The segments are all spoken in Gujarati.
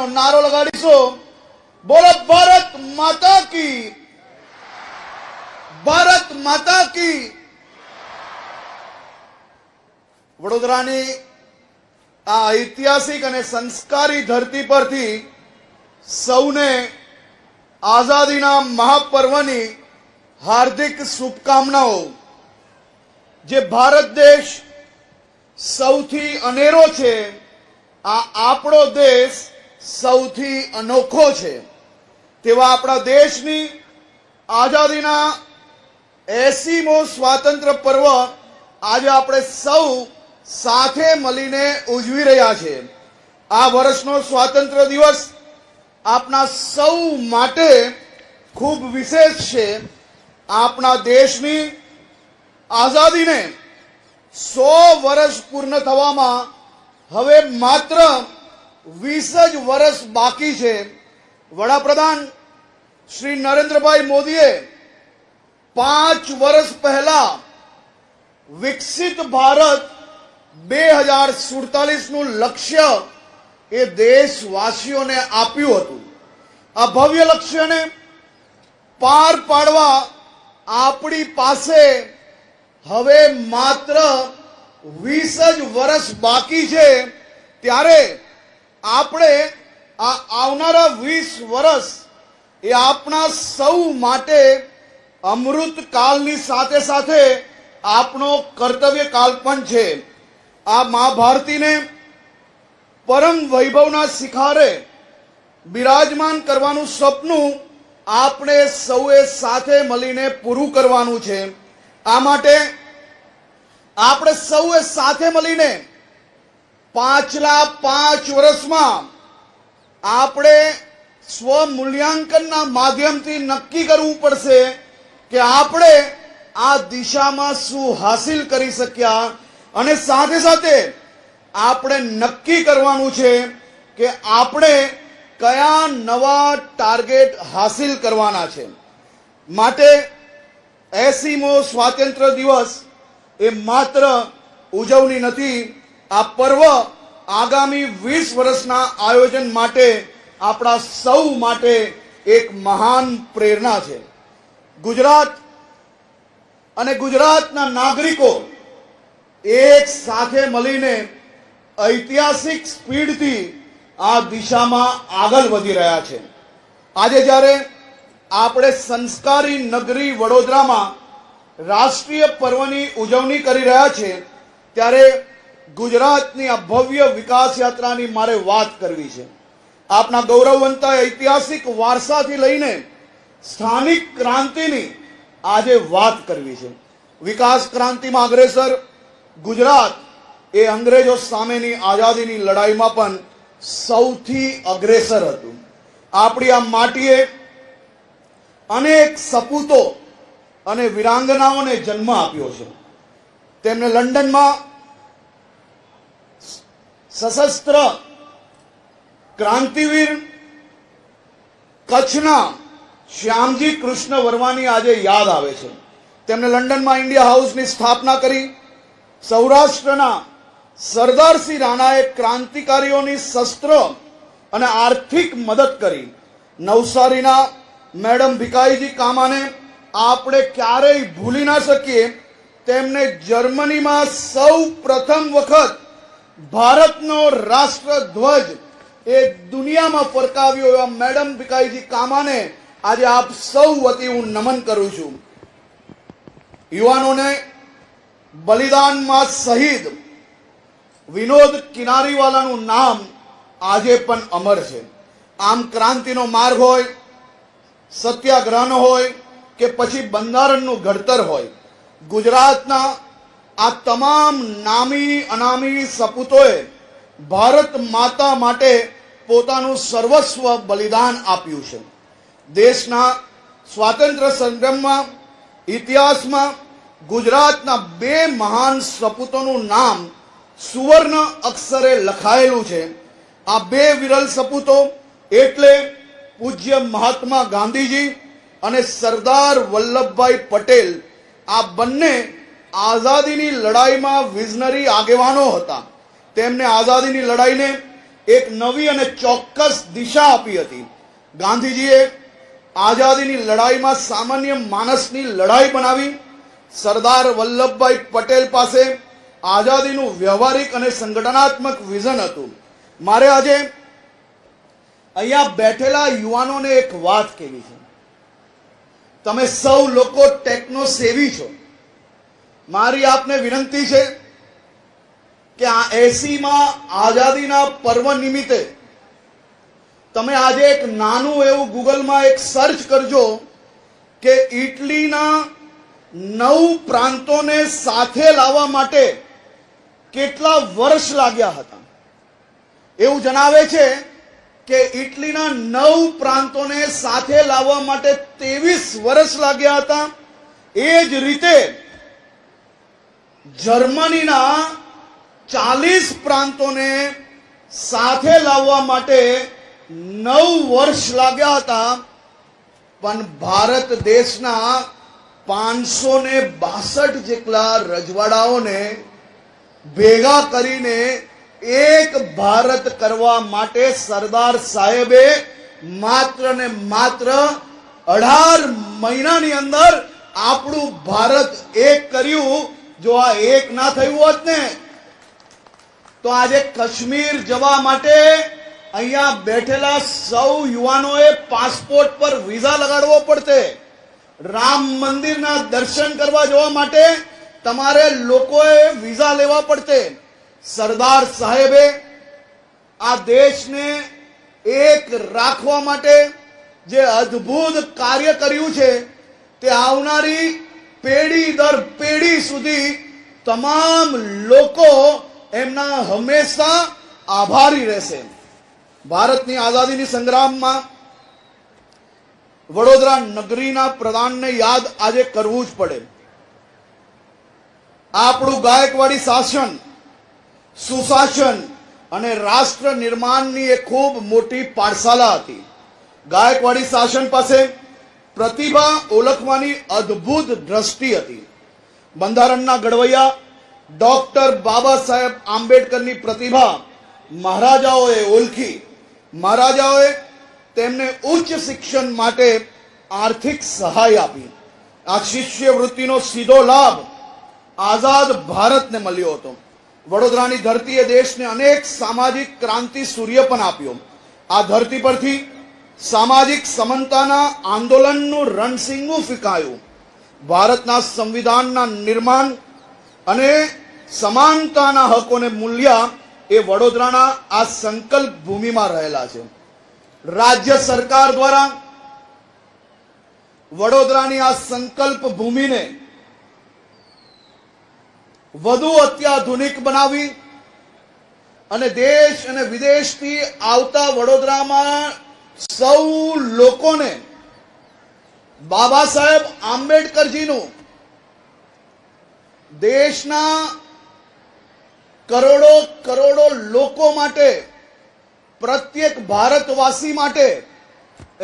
नारो लगाड़ीशो। बोलो भारत माता की, भारत माता की। वडोदरानी आ ऐतिहासिक अने संस्कारी धरती परथी सौने आजादीना महापर्वनी हार्दिक शुभकामनाओं। जे भारत देश सौथी अनेरो छे, आ आपणो देश सौथी अनोखो छे। तेवा आपणा देशनी आजादीना 80मो स्वातंत्र्य पर्व आज आपणे सौ साथे मळीने उजवी रह्या छे। आ वर्षनो स्वातंत्र्य दिवस आपना सौ माटे खूब विशेष छे। आपना देशनी आजादीने 100 वर्ष पूर्ण थवामां हवे मात्र 20 ज वर्ष बाकी छे। वडाप्रधान श्री नरेंद्रभाई मोदीए 5 वर्ष पहला विकसित भारत 2047 નું લક્ષ્ય એ દેશવાસીઓને આપ્યું હતું। આ ભવ્ય લક્ષ્યને પાર પાડવા આપણી પાસે હવે માત્ર 20 જ વર્ષ બાકી છે। ત્યારે આપણે આ આવનારા 20 વર્ષ એ આપણા સૌ માટે અમૃત કાળની સાથે સાથે આપણો કર્તવ્ય કાળ પણ છે। आ महाभारती ने परम वैभवना शिखारे बिराजमान करवानुं सपनु आपणे सौए साथे मळीने पूरुं करवानुं छे। आ माटे आपणे सौए साथे मळीने पाछला 5 वर्षमां आपणे स्वमूल्यांकनना माध्यमथी नक्की करवुं पड़शे के आपणे आ दिशामां शुं हासिल करी शक्या, અને સાથે સાથે આપણે નક્કી કરવાનું છે કે આપણે કયા નવા ટાર્ગેટ હાસિલ કરવાના છે। માટે 80મો સ્વાતંત્ર્ય દિવસ એ માત્ર ઉજવણી નથી, આ પર્વ આગામી 20 વર્ષના આયોજન માટે આપણા સૌ માટે એક મહાન પ્રેરણા છે। ગુજરાત અને ગુજરાતના નાગરિકો एक साथे मळीने ऐतिहासिक स्पीड थी आ दिशा में आगळ वधी रह्या छे। आजे ज्यारे आपणे संस्कारी नगरी वडोदरा में राष्ट्रीय पर्वनी उजवणी करी रह्या छे, त्यारे गुजरातनी आ भव्य विकास यात्रानी मारे वात करवी छे। आपना गौरववंता ऐतिहासिक वारसाथी लईने स्थानिक क्रांतिनी आजे वात करवी छे। विकास क्रांति में अग्रेसर गुजरात ए अंग्रेजों सामेनी आजादीनी लड़ाईमां पण सौथी अग्रेसर हतुं। आपणी आ माटीए अनेक सपूतो अने वीरांगनाओने जन्म आप्यो छे। तेमणे लंडनमां सशस्त्र क्रांतिवीर कच्छना श्यामजी कृष्ण वर्मानी आजे याद आवे छे। तेमणे लंडनमां इंडिया हाउसनी स्थापना करी। सौराष्ट्रना सरदारसिंह राणाए क्रांतिकारीओनी शस्त्र अने आर्थिक मदद करी। नवसारीना मैडम भिकाईजी कामाने आपणे क्यारेय भूली ना सकीए। तेमने जर्मनीमां सौ प्रथम वखत भारतनो राष्ट्रध्वज ए दुनियामां फरकाव्यो एवा मैडम भिकाईजी कामाने आज आप सौ वती हूँ नमन करूं छुं। युवानोने बलिदान में शहीद विनोद किनारीवालानुं नाम आजे पण अमर छे। आम क्रांतिनो मार्ग होय, सत्याग्रहनो होय के पछी बंधारणनुं घडतर होय, गुजरातना आ तमाम नामी अनामी सपूतोए भारत माता माटे पोतानुं सर्वस्व बलिदान आप्युं छे। देशना स्वातंत्र्य संग्राममां इतिहासमां गुजरातना 2 महान सपूतोनुं नाम सुवर्ण अक्षरे लखायेलुं छे। आ 2 विरल सपूतो एटले पूज्य महात्मा गांधीजी अने सरदार वल्लभभाई पटेल। आ बंने आजादीनी लड़ाईमां विजनरी आगेवानो हता। तेमणे आजादीनी लड़ाईने એક નવી અને ચોક્કસ દિશા આપી હતી. ગાંધીજીએ આઝાદીની લડાઈમાં સામાન્ય માણસની લડાઈ બનાવી. સરદાર વલ્લભભાઈ પટેલ પાસે આઝાદીનું વ્યવહારિક અને સંગઠનાત્મક વિઝન હતું. મારે આજે અહીંયા બેઠેલા યુવાનોને એક વાત કહેવી છે. તમે સૌ લોકો ટેકનો સેવી છો. મારી આપને વિનંતી છે કે આ 80માં આઝાદીના પર્વ નિમિત્તે તમે આજે એક નાનું એવું ગૂગલમાં એક સર્ચ કરજો કે ઇટલીના 9 પ્રાંતોને સાથે લાવવા માટે કેટલા વર્ષ લાગ્યા હતા. એવું જણાવે છે કે ઇટલીના 9 પ્રાંતોને સાથે લાવવા માટે 23 વર્ષ લાગ્યા હતા. એ જ રીતે જર્મનીના 40 પ્રાંતોને સાથે લાવવા માટે 9 વર્ષ લાગ્યા હતા. પણ ભારત દેશના 562 જેટલા રજવાડાઓને ભેગા કરીને એક ભારત કરવા માટે સરદાર સાહેબે માત્ર ને માત્ર 18 મહિનાની અંદર આપણું ભારત એક કર્યું. જો આ એક ના થયું હોત ને તો આજે કાશ્મીર જવા માટે અહીંયા બેઠેલા સૌ યુવાનોએ પાસપોર્ટ પર વિઝા લગાડવો પડતે. રામ મંદિરના દર્શન કરવા જવા માટે તમારે લોકોએ વિઝા લેવા પડતે. સરદાર સાહેબે આ દેશને એક રાખવા માટે જે અદ્ભુત કાર્ય કર્યું છે તે આવનારી પેઢી દર પેઢી સુધી તમામ લોકો એમના હંમેશા આભારી રહેશે. ભારતની આઝાદીની સંગ્રામમાં વડોદરા નગરીના પ્રધાનને યાદ આજે કરવું જ પડે. આપણું ગાયકવાડી શાસન, સુશાસન અને રાષ્ટ્ર નિર્માણની એક ખૂબ મોટી પાઠશાલા હતી. ગાયકવાડી શાસન પાસે પ્રતિભા ઓળખવાની અદ્ભુત દ્રષ્ટિ હતી. બંધારણના ઘડવૈયા ડોક્ટર બાબા સાહેબ આંબેડકરની પ્રતિભા મહારાજાઓએ ઓળખી. મહારાજાઓએ તેમને ઉચ્ચ શિક્ષણ માટે આર્થિક સહાય આપી. આ શિષ્યવૃત્તિનો સીધો લાભ આઝાદ ભારતને મળ્યો હતો. વડોદરાની ધરતીએ દેશને અનેક સામાજિક ક્રાંતિ સૂર્ય પણ આપ્યો. આ ધરતી પરથી સામાજિક સમાનતાના આંદોલનનું રણસિંગું ફીંકાયું. ભારતના સંવિધાનના નિર્માણ અને સમાનતાના હકોને મૂલ્યા એ વડોદરાના આ સંકલ્પ ભૂમિમાં રહેલા છે. રાજ્ય સરકાર દ્વારા વડોદરાની આ સંકલ્પ ભૂમિને વધુ અત્યાધુનિક બનાવી અને દેશ અને વિદેશથી આવતા વડોદરામાં સૌ લોકોને બાબા સાહેબ આંબેડકરજીનું દેશના કરોડો કરોડો લોકો માટે, પ્રત્યેક ભારતવાસી માટે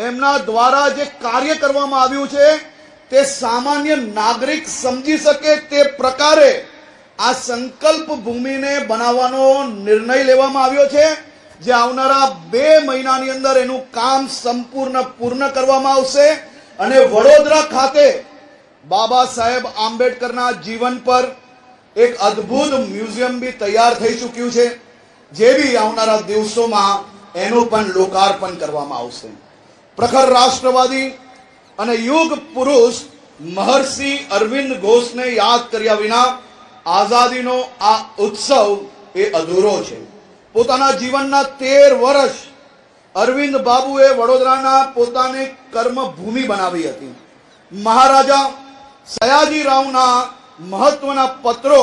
એમના દ્વારા જે કાર્ય કરવામાં આવ્યું છે તે સામાન્ય નાગરિક સમજી શકે તે પ્રકારે આ સંકલ્પ ભૂમિને બનાવવાનો નિર્ણય લેવામાં આવ્યો છે. જે આવનારા 2 મહિનાની અંદર એનું કામ પૂર્ણ કરવામાં આવશે અને વડોદરા ખાતે બાબા સાહેબ આંબેડકરના જીવન પર એક અદ્ભુત મ્યુઝિયમ બી તૈયાર થઈ ચૂક્યું છે, જે બી આવનારા દિવસોમાં એનું પણ લોકાર્પણ કરવામાં આવશે. પ્રખર રાષ્ટ્રવાદી અને યુગ પુરુષ મહર્ષિ અરવિંદ ઘોષને યાદ કર્યા વિના આઝાદીનો આ ઉત્સવ એ અધૂરો છે. પોતાના જીવનના 13 વર્ષ અરવિંદ બાબુએ વડોદરાના પોતાને કર્મભૂમિ બનાવી હતી. મહારાજા સયાજી રાવના મહત્વના પત્રો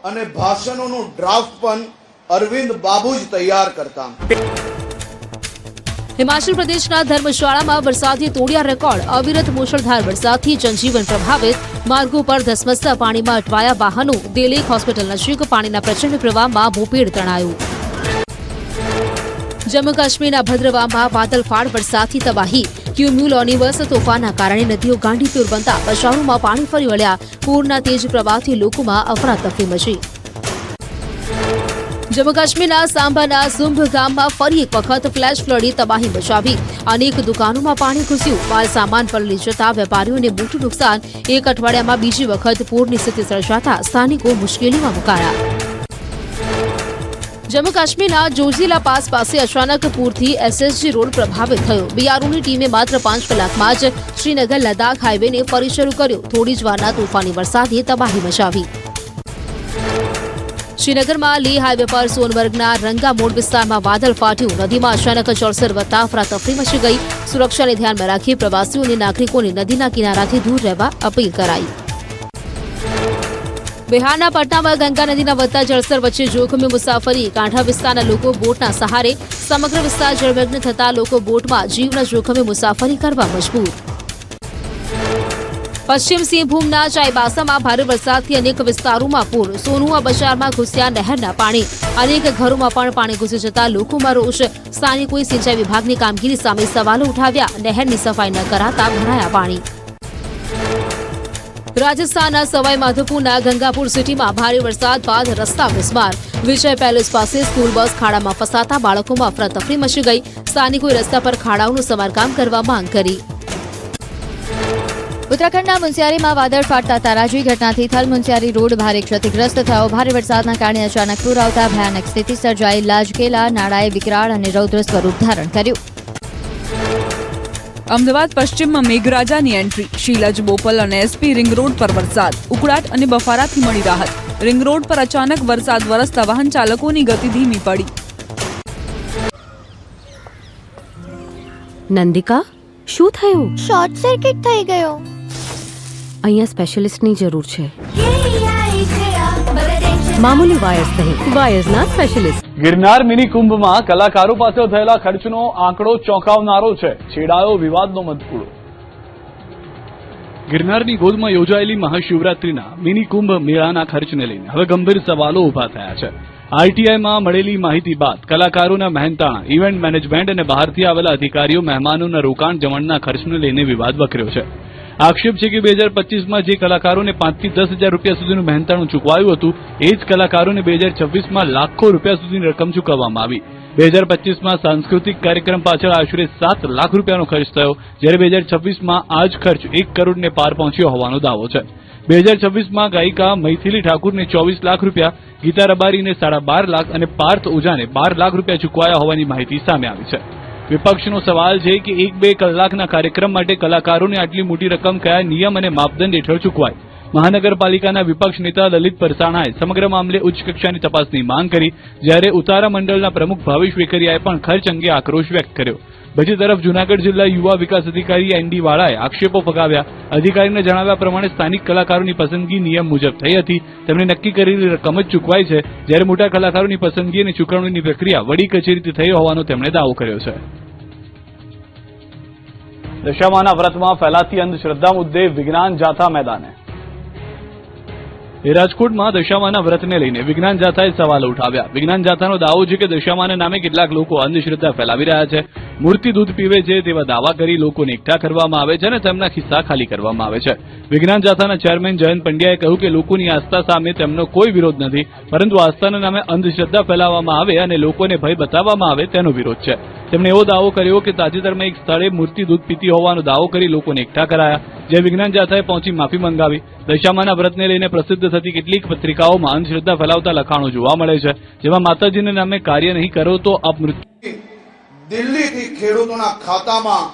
અને ભાષણોનું ડ્રાફ્ટ પણ અરવિંદ બાબુ જ તૈયાર કરતા. हिमाचल प्रदेशના ધર્મશાળામાં વરસાદે તોડ્યા રેકોર્ડ. અવિરત મુશળધાર વરસાદથી જનજીવન પ્રભાવિત. માર્ગો પર ધસમસતા પાણીમાં અટવાયા વાહનો. દેલેખ હોસ્પિટલ નજીક પાણીના પ્રચંડ પ્રવાહમાં ભૂપેડ તણાયું. જમ્મુ કાશ્મીરના ભદ્રવામાં વાદળફાડ વરસાદથી તબાહી. ક્યુમ્યુલોનિવસ તોફાનના કારણે નદીઓ ગાંડીતુર બનતા બજારોમાં પાણી ફરી વળ્યા. પૂરના તેજ પ્રવાહથી લોકોમાં અફરાતફરી મચી. જમ્મુ કાશ્મીરના સાંભાના ઝુંભ ગામમાં ફરી એક વખત ફ્લેશ ફ્લડે તબાહી મચાવી. અનેક દુકાનોમાં પાણી ઘૂસ્યું. માલ સામાન પલળી જતા વેપારીઓને મોટું નુકસાન. એક અઠવાડિયામાં બીજી વખત પૂરની સ્થિતિ સર્જાતા સ્થાનિકો મુશ્કેલીમાં મુકાયા. જમ્મુ કાશ્મીરના જોજીલા પાસ પાસે અચાનક પૂરથી એસએસજી રોડ પ્રભાવિત થયો. બીઆરઓની ટીમે માત્ર 5 કલાકમાં જ શ્રીનગર લદ્દાખ હાઈવેને ફરી શરૂ કર્યો. થોડી જ વારના તોફાની વરસાદે તબાહી મચાવી. શ્રીનગરમાં લી હાઈવે પર સોનબર્ગના રંગામોડ વિસ્તારમાં વાદળ ફાટ્યું. નદીમાં અચાનક જળસ્તર વધતા અફરાતફરી મચી ગઈ. સુરક્ષાને ધ્યાનમાં રાખી પ્રવાસીઓ અને નાગરિકોને નદીના કિનારાથી દૂર રહેવા અપીલ કરાઈ. બિહારના પટનામાં ગંગા નદીના વધતા જળસ્તર વચ્ચે જોખમી મુસાફરી. કાંઠા વિસ્તારના લોકો બોટના સહારે. સમગ્ર વિસ્તાર જળમગ્ન થતા લોકો બોટમાં જીવના જોખમે મુસાફરી કરવા મજબૂર. પશ્ચિમ સિંહભૂમના ચાઈબાસામાં ભારે વરસાદથી અનેક વિસ્તારોમાં પૂર. સોનુઆ બજારમાં ઘૂસ્યા નહેરના પાણી. અનેક ઘરોમાં પણ પાણી ઘૂસી જતા લોકોમાં રોષ. સ્થાનિકોએ સિંચાઈ વિભાગની કામગીરી સામે સવાલો ઉઠાવ્યા. નહેરની સફાઈ ન કરાતા ભરાયા પાણી. રાજસ્થાનના સવાઈ માધોપુરના ગંગાપુર સિટીમાં ભારે વરસાદ બાદ રસ્તા બિસ્માર. વિજય પેલેસ પાસે સ્કૂલ બસ ખાડામાં ફસાતા બાળકોમાં અફરાતફરી મચી ગઈ. સ્થાનિકોએ રસ્તા પર ખાડાઓનું સમારકામ કરવા માંગ કરી. ઉત્તરાખંડના મુનસ્યારીમાં વાદળ ફાટતા તારાજી ઘટનાથી થલ મુનસ્યારી રોડ ભારે ક્ષતિગ્રસ્ત થયો. ભારે વરસાદના કારણે અચાનક પૂર આવતા ભયાનક સ્થિતિ સર્જાઈ. લાજકેલા નાળાએ વિકરાળ અને રૌદ્ર સ્વરૂપ ધારણ કર્યું. અમદાવાદ પશ્ચિમમાં મેઘરાજાની એન્ટ્રી. શીલજ, બોપલ અને એસપી રિંગ રોડ પર વરસાદ. ઉકળાટ અને બફારાથી મળી રાહત. રિંગ રોડ પર અચાનક વરસાદ વરસતા વાહન ચાલકોની ગતિ ધીમી પડી. નંદિકા, શું થયું? શોર્ટ સર્કિટ થઈ ગયો. અહીંયા સ્પેશિયલિસ્ટની જરૂર છે. મામૂલી વાયર્સ નહીં, વાયર્સના સ્પેશિયલિસ્ટ. ગિરનાર મિની કુંભમાં કલાકારો પાછળ થયેલા ખર્ચનો આંકડો ચોંકાવનારો છે. છેડાયો વિવાદનો મધપૂડો. ગિરનારની ગોદમાં યોજાયેલી મહાશિવરાત્રીના મિની કુંભ મેળાના ખર્ચને લઈને હવે ગંભીર સવાલો ઉભા થયા છે. આરટીઆઈમાં મળેલી માહિતી બાદ કલાકારોના મહેનતાણા, ઇવેન્ટ મેનેજમેન્ટ અને બહારથી આવેલા અધિકારીઓ મહેમાનોના રોકાણ જમણના ખર્ચને લઈને વિવાદ વકર્યો છે. આક્ષેપ છે કે 2025માં જે કલાકારોને 5 થી 10 હજાર રૂપિયા સુધીનું મહેનતાણું ચૂકવાયું હતું એ જ કલાકારોને 2026માં લાખો રૂપિયા સુધીની રકમ ચૂકવવામાં આવી. 2025માં સાંસ્કૃતિક કાર્યક્રમ પાછળ આશરે 7 લાખ રૂપિયાનો ખર્ચ થયો, જ્યારે 2026માં આ જ ખર્ચ 1 કરોડને પાર પહોંચ્યો હોવાનો દાવો છે. 2026માં ગાયિકા મૈથિલી ઠાકુરને 24 લાખ રૂપિયા, ગીતા રબારીને 12.5 લાખ અને પાર્થ ઓઝાને 12 લાખ રૂપિયા ચૂકવાયા હોવાની માહિતી સામે આવી છે. વિપક્ષનો સવાલ છે કે 1-2 કલાકના કાર્યક્રમ માટે કલાકારોને આટલી મોટી રકમ કયા નિયમ અને માપદંડ હેઠળ ચૂકવાય? મહાનગરપાલિકાના વિપક્ષ નેતા લલિત પરસાણાએ સમગ્ર મામલે ઉચ્ચ કક્ષાની તપાસની માંગ કરી, જ્યારે ઉતારા મંડળના પ્રમુખ ભાવેશ વેકરિયાએ પણ ખર્ચ અંગે આક્રોશ વ્યક્ત કર્યો. બીજી તરફ જૂનાગઢ જિલ્લા યુવા વિકાસ અધિકારી એનડી વાળાએ આક્ષેપો ફગાવ્યા. અધિકારીને જણાવ્યા પ્રમાણે સ્થાનિક કલાકારોની પસંદગી નિયમ મુજબ થઈ હતી. તેમણે નક્કી કરેલી રકમ જ ચૂકવાઈ છે, જ્યારે મોટા કલાકારોની પસંદગી અને ચૂકવણીની પ્રક્રિયા વડી કચેરીથી થઈ હોવાનો તેમણે દાવો કર્યો છે. દશામાના વ્રતમાં ફેલાતી અંધશ્રદ્ધા મુદ્દે વિજ્ઞાન જાથા મેદાને. રાજકોટમાં દશામાના વ્રતને લઈને વિજ્ઞાન જાથાએ સવાલો ઉઠાવ્યા. વિજ્ઞાન જાથાનો દાવો છે કે દશામાના નામે કેટલાક લોકો અંધશ્રદ્ધા ફેલાવી રહ્યા છે. મૂર્તિ દૂધ પીવે છે તેવા દાવા કરી લોકોને એકઠા કરવામાં આવે છે અને તેમના ખિસ્સા ખાલી કરવામાં આવે છે. વિજ્ઞાન જાથાના ચેરમેન જયંત પંડ્યાએ કહ્યું કે લોકોની આસ્થા સામે તેમનો કોઈ વિરોધ નથી, પરંતુ આસ્થાના નામે અંધશ્રદ્ધા ફેલાવવામાં આવે અને લોકોને ભય બતાવવામાં આવે તેનો વિરોધ છે. તેમણે એવો દાવો કર્યો કે તાજેતરમાં એક સ્થળે મૂર્તિ દૂધ પીતી હોવાનો દાવો કરી લોકોને એકઠા કરાયા, જે વિજ્ઞાન જાથાએ પહોંચી માફી મંગાવી. દશામાના વ્રતને લઈને પ્રસિદ્ધ થતી કેટલીક પત્રિકાઓમાં અંધશ્રદ્ધા ફેલાવતા લખાણો જોવા મળે છે, જેમાં માતાજીના નામે કાર્ય નહીં કરો તો અપમૃત્યુ. દિલ્હીથી ખેડૂતોના ખાતામાં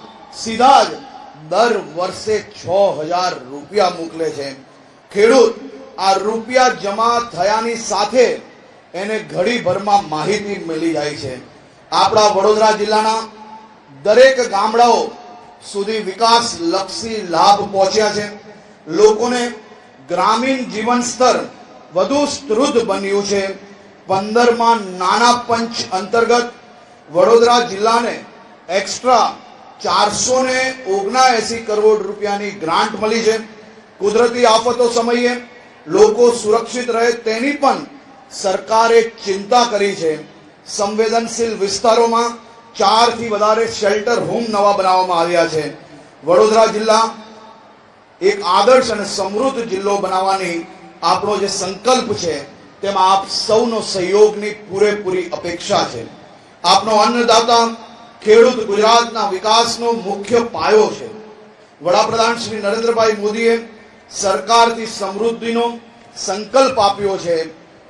સીધા જ દર વર્ષે 6000 રૂપિયા મોકલે છે. ખેડૂત આ રૂપિયા જમા થયાની સાથે એને ઘડીભરમાં માહિતી મળી જાય છે. આપણા વડોદરા જિલ્લાના દરેક ગામડાઓ સુધી વિકાસ લક્ષી લાભ પહોંચ્યા છે. લોકોને ગ્રામીણ જીવન સ્તર વધુ સ્તૃત બન્યું છે. 15માં નાણાં પંચ અંતર્ગત વડોદરા જિલ્લાને એક્સ્ટ્રા 479 કરોડ રૂપિયાની ગ્રાન્ટ મળી છે. કુદરતી આફતો સમયે લોકો સુરક્ષિત રહે તેની પણ સરકારે ચિંતા કરી છે. સંવેદનશીલ વિસ્તારોમાં 4 થી વધારે શેલ્ટર હોમ નવા બનાવવામાં આવ્યા છે. વડોદરા જિલ્લા એક આદર્શ અને સમૃદ્ધ જિલ્લો બનાવવાની આપણો જે સંકલ્પ છે તેમાં આપ સૌનો સહયોગની પૂરેપૂરી અપેક્ષા છે. આપનો અન્નદાતા ખેડૂત ગુજરાતના વિકાસનો મુખ્ય પાયો છે. વડાપ્રધાન શ્રી નરેન્દ્રભાઈ મોદીએ સરકારથી સમૃદ્ધિનો સંકલ્પ આપ્યો છે.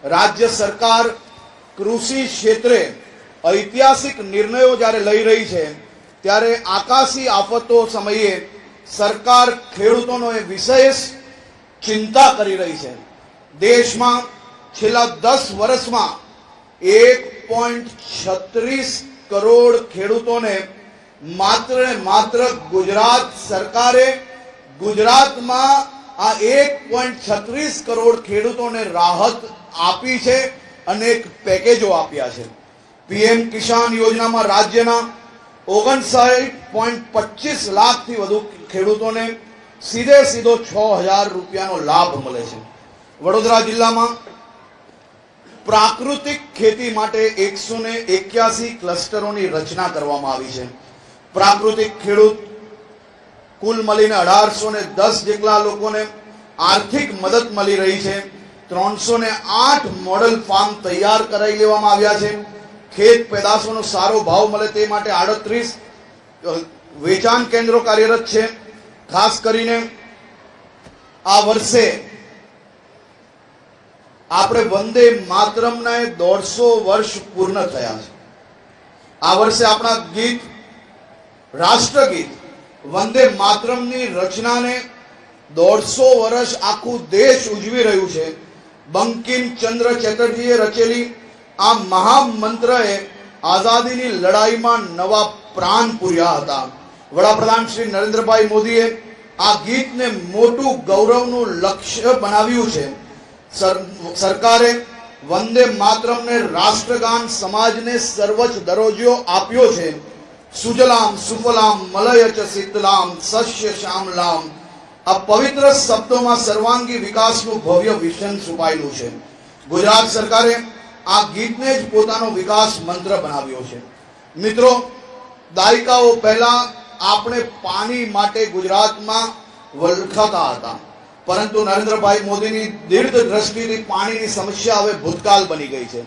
રાજ્ય સરકાર કૃષિ ક્ષેત્રે ઐતિહાસિક નિર્ણયો જ્યારે લઈ રહી છે ત્યારે આકાશી આફતો સમયે સરકાર ખેડૂતોનો એ વિશેષ ચિંતા કરી રહી છે. દેશમાં છેલ્લા 10 વર્ષમાં 1.36 કરોડ ખેડૂતોને માત્ર ને માત્ર ગુજરાત સરકારે ગુજરાતમાં આ 1.36 કરોડ ખેડૂતોને રાહત આપી છે. અનેક પેકેજો આપ્યા છે. પીએમ કિસાન યોજનામાં રાજ્યના 59.25 લાખથી વધુ ખેડૂતોને સીધો 6000 રૂપિયાનો લાભ મળે છે. વડોદરા જિલ્લામાં પ્રાકૃતિક ખેતી માટે 181 ક્લસ્ટરોની રચના કરવામાં આવી છે. પ્રાકૃતિક ખેડૂત કુલ મળીને 1810 જેટલા લોકોને આર્થિક મદદ મળી રહી છે. 308 મોડલ ફાર્મ તૈયાર કરાવી લેવામાં આવ્યા છે. ખેત પેદાશોનો સારો ભાવ મળે તે માટે 38 વેચાણ કેન્દ્રો કાર્યરત છે. ખાસ કરીને આ વર્ષે આપણે વંદે માતરમના 150 વર્ષ પૂર્ણ થયા છે. આ વર્ષે આપણા ગીત રાષ્ટ્રગીત વંદે માતરમની રચનાને 150 વર્ષ આખું દેશ ઉજવી રહ્યું છે. બંકિમ ચંદ્ર ચેટર્જીએ રચેલી આ મહામંત્રએ આઝાદીની લડાઈમાં નવા પ્રાણ પૂર્યા હતા. વડાપ્રધાન શ્રી નરેન્દ્રભાઈ મોદીએ આ ગીતને મોટું ગૌરવનું લક્ષ્ય બનાવ્યું છે. સરકારે વંદે માતરમને રાષ્ટ્રગાન સમાજને સર્વોચ્ચ દરજ્જો આપ્યો છે. સુજલામ સુફલામ મલયચ શીતલામ સસ્ય શ્યામલામ આ પવિત્ર શબ્દોમાં સર્વાંગી વિકાસનું ભવ્ય વિઝન છુપાયેલું છે. ગુજરાત સરકારે આ ગીતને જ પોતાનો વિકાસ મંત્ર બનાવ્યો છે. મિત્રો, દાયકાઓ પહેલા આપણે પાણી માટે ગુજરાતમાં વલખાતા હતા, પરંતુ નરેન્દ્રભાઈ મોદીની દીર્ઘ દ્રષ્ટિથી પાણીની સમસ્યા હવે ભૂતકાળ બની ગઈ છે.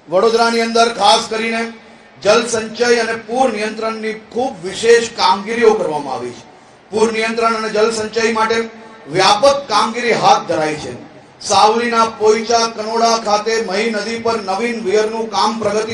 વડોદરાની અંદર ખાસ કરીને જલ સંચય અને પૂર નિયંત્રણની ખૂબ વિશેષ કામગીરીઓ કરવામાં આવી છે. પૂર નિયંત્રણ અને જલ સંચય માટે વ્યાપક કામગીરી હાથ ધરાઈ છે. સાવલીના પોઈચા કનોડા ખાતે મહી નદી પર નવીન વિયરનું કામ પ્રગતિ